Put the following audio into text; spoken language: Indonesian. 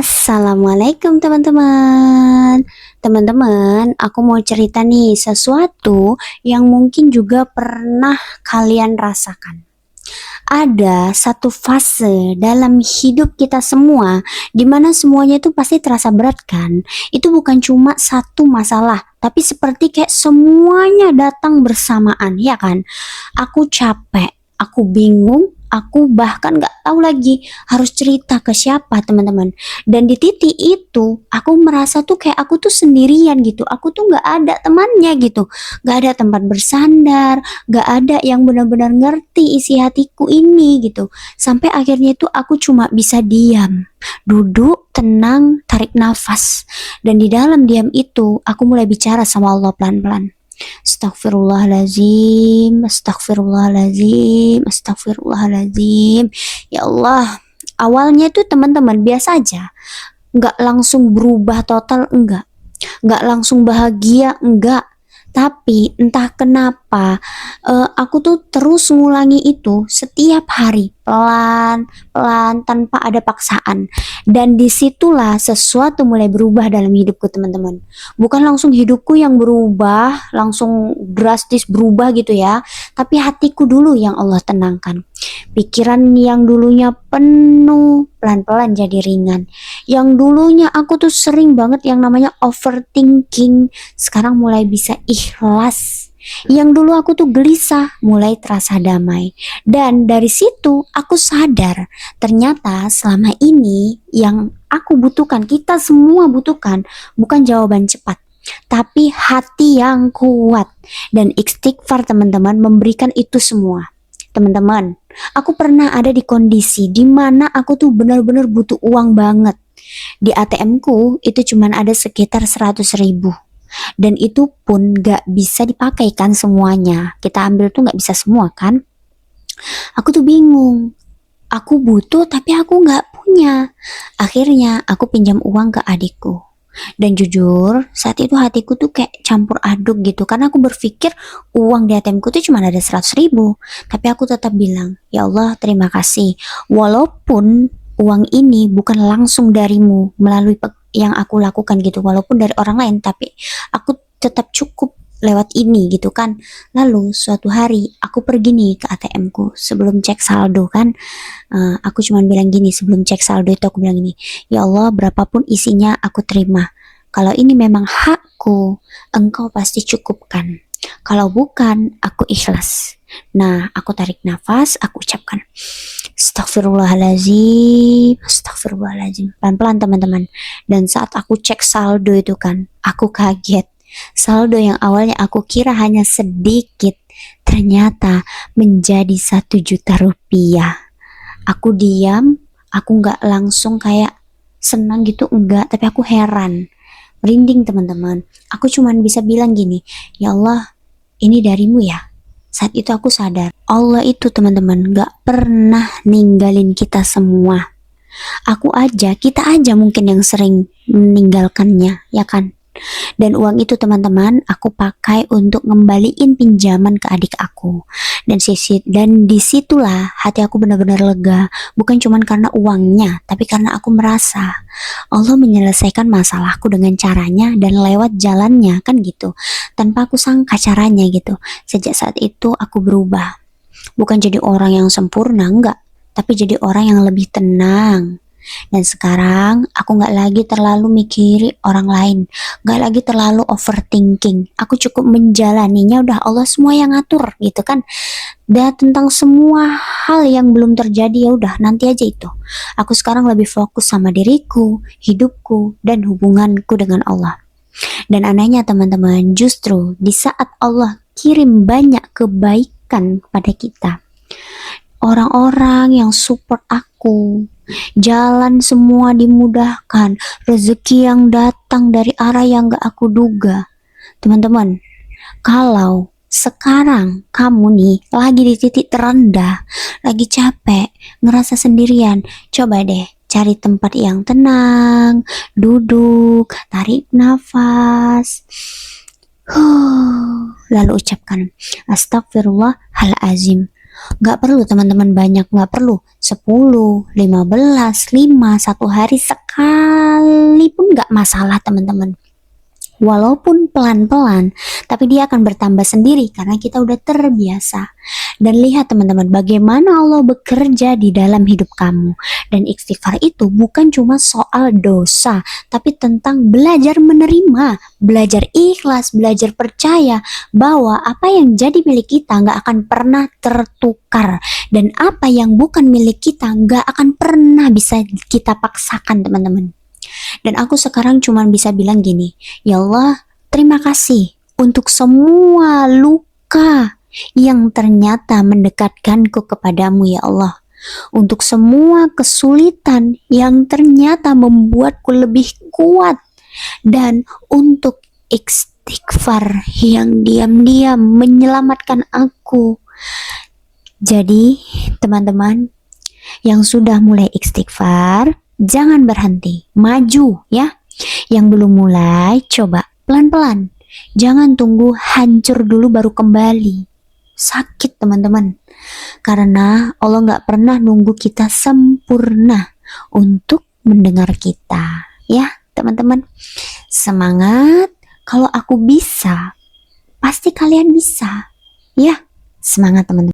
Assalamualaikum teman-teman. Teman-teman, aku mau cerita nih sesuatu yang mungkin juga pernah kalian rasakan. Ada satu fase dalam hidup kita semua di mana semuanya itu pasti terasa berat kan? Itu bukan cuma satu masalah, tapi seperti kayak semuanya datang bersamaan, ya kan? Aku capek, aku bingung, aku bahkan gak tahu lagi harus cerita ke siapa teman-teman. Dan di titik itu aku merasa tuh kayak aku tuh sendirian gitu. Aku tuh gak ada temannya gitu. Gak ada tempat bersandar, gak ada yang benar-benar ngerti isi hatiku ini gitu. Sampai akhirnya itu aku cuma bisa diam, duduk, tenang, tarik nafas. Dan di dalam diam itu aku mulai bicara sama Allah pelan-pelan. Astagfirullahalazim, astagfirullahalazim, astagfirullahalazim. Ya Allah, awalnya itu teman-teman biasa aja, nggak langsung berubah total, nggak langsung bahagia, enggak. Tapi entah kenapa aku tuh terus ngulangi itu setiap hari, pelan-pelan tanpa ada paksaan. Dan disitulah sesuatu mulai berubah dalam hidupku teman-teman. Bukan langsung hidupku yang berubah, langsung drastis berubah gitu ya. Tapi hatiku dulu yang Allah tenangkan. Pikiran yang dulunya penuh pelan-pelan jadi ringan. Yang dulunya aku tuh sering banget yang namanya overthinking, sekarang mulai bisa ikhlas. Yang dulu aku tuh gelisah, mulai terasa damai. Dan dari situ aku sadar, ternyata selama ini yang aku butuhkan, kita semua butuhkan, bukan jawaban cepat, tapi hati yang kuat. Dan istighfar teman-teman memberikan itu semua. Teman-teman, aku pernah ada di kondisi di mana aku tuh benar-benar butuh uang banget. Di ATM-ku itu cuman ada sekitar 100.000. Dan itu pun gak bisa dipakai kan semuanya. Kita ambil tuh gak bisa semua kan. Aku tuh bingung. Aku butuh tapi aku gak punya. Akhirnya aku pinjam uang ke adikku. Dan jujur saat itu hatiku tuh kayak campur aduk gitu. Karena aku berpikir uang di ATM-ku tuh cuma ada 100.000. Tapi aku tetap bilang, ya Allah terima kasih. Walaupun uang ini bukan langsung darimu melalui yang aku lakukan gitu, walaupun dari orang lain, tapi aku tetap cukup lewat ini gitu kan. Lalu suatu hari aku pergi nih ke ATM-ku sebelum cek saldo kan. Aku cuman bilang gini, sebelum cek saldo itu aku bilang gini, ya Allah berapapun isinya aku terima. Kalau ini memang hakku, engkau pasti cukupkan. Kalau bukan, aku ikhlas. Nah, aku tarik nafas, aku ucapkan Astagfirullahalazim, astagfirullahalazim. Pelan-pelan teman-teman. Dan saat aku cek saldo itu kan, aku kaget. Saldo yang awalnya aku kira hanya sedikit, ternyata menjadi 1 juta rupiah. Aku diam, aku nggak langsung kayak senang gitu, enggak, tapi aku heran, merinding teman-teman. Aku cuman bisa bilang gini, ya Allah, ini darimu ya. Saat itu aku sadar, Allah itu teman-teman gak pernah ninggalin kita semua. Kita aja mungkin yang sering meninggalkannya, ya kan? Dan uang itu teman-teman aku pakai untuk ngembaliin pinjaman ke adik aku. Dan disitulah hati aku benar-benar lega. Bukan cuma karena uangnya, tapi karena aku merasa Allah menyelesaikan masalahku dengan caranya dan lewat jalannya kan gitu. Tanpa aku sangka caranya gitu. Sejak saat itu aku berubah. Bukan jadi orang yang sempurna, enggak. Tapi jadi orang yang lebih tenang. Dan sekarang aku gak lagi terlalu mikiri orang lain, gak lagi terlalu overthinking. Aku cukup menjalaninya, udah Allah semua yang ngatur gitu kan. Dan tentang semua hal yang belum terjadi ya udah nanti aja itu. Aku sekarang lebih fokus sama diriku, hidupku, dan hubunganku dengan Allah. Dan anehnya teman-teman, justru di saat Allah kirim banyak kebaikan kepada kita, orang-orang yang support aku, jalan semua dimudahkan, rezeki yang datang dari arah yang gak aku duga. Teman-teman, kalau sekarang kamu nih lagi di titik terendah, lagi capek, ngerasa sendirian, coba deh cari tempat yang tenang, duduk, tarik nafas, lalu ucapkan Astagfirullahalazim. Nggak perlu teman-teman banyak, nggak perlu 10, 15, 5, satu hari sekali pun nggak masalah teman-teman. Walaupun pelan-pelan, tapi dia akan bertambah sendiri karena kita udah terbiasa. Dan lihat teman-teman, bagaimana Allah bekerja di dalam hidup kamu. Dan istighfar itu bukan cuma soal dosa, tapi tentang belajar menerima, belajar ikhlas, belajar percaya bahwa apa yang jadi milik kita nggak akan pernah tertukar. Dan apa yang bukan milik kita nggak akan pernah bisa kita paksakan teman-teman. Dan aku sekarang cuma bisa bilang gini, ya Allah, terima kasih untuk semua luka yang ternyata mendekatkanku kepadamu ya Allah. Untuk semua kesulitan yang ternyata membuatku lebih kuat. Dan untuk istighfar yang diam-diam menyelamatkan aku. Jadi teman-teman yang sudah mulai istighfar, jangan berhenti, maju ya. Yang belum mulai, coba pelan-pelan. Jangan tunggu hancur dulu baru kembali. Sakit teman-teman. Karena Allah nggak pernah nunggu kita sempurna untuk mendengar kita. Ya teman-teman, semangat. Kalau aku bisa, pasti kalian bisa. Ya, semangat teman-teman.